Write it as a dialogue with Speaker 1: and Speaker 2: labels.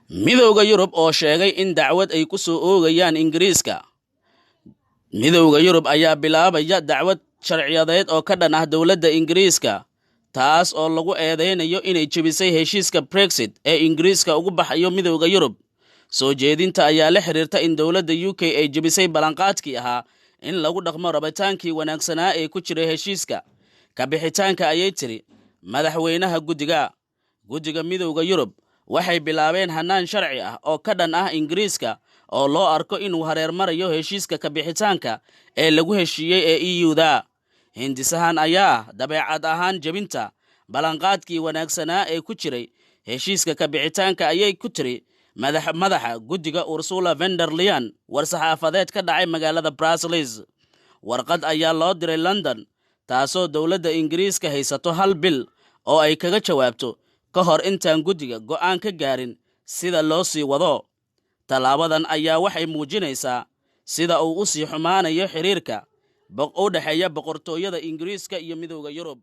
Speaker 1: midowga Yurub oo sheegay in dacwad ay ku soo oogayaan Ingiriiska. Midowga Yurub ayaa bilaabaya dacwad sharciyadeed oo ka dhan ah dawladda Ingiriiska, taas oo lagu eedeynayo inay jebisay heshiiska Brexit ee Ingiriiska uga baxayo midowga Yurub. Soo jeedinta ayaa la xiriirta in dawladda UK ay jebisay ballanqaadkii ahaa in lagu dhaqmo rabitaankii wanaagsanaa ee ku jiray heshiiska. Ka bixitaanka ayay tiri madaxweynaha guddiga midowga Yurub waxay bilaabeen hannaan sharci ah oo ka dhan ah Ingiriiska oo loo arko inuu hareermarayo heshiiska ka bixitaanka ee lagu heshiiyey ee EU-da. Hindisahan ayaa dabeecad ahaan jebinta ballanqaadkii wanaagsanaa ee ku jiray heshiiska ka bixitaanka ayay ku tiri madaxa guddiga Ursula von der Leyen war-saxaafadeed ka dhacay magaalada Brussels. Warqad ayaa loo diray London, taasoo dawladda Ingiriiska haysato 1 bil oo ay kaga jawaabto ka hor intaan guddiga go'aan ka gaarin sida loo sii wado. Talaabadan ayaa waxay muujinaysaa sida uu u sii xumaanayo xiriirka u dhaxeeya boqortooyada Ingiriiska iyo midowga Yurub.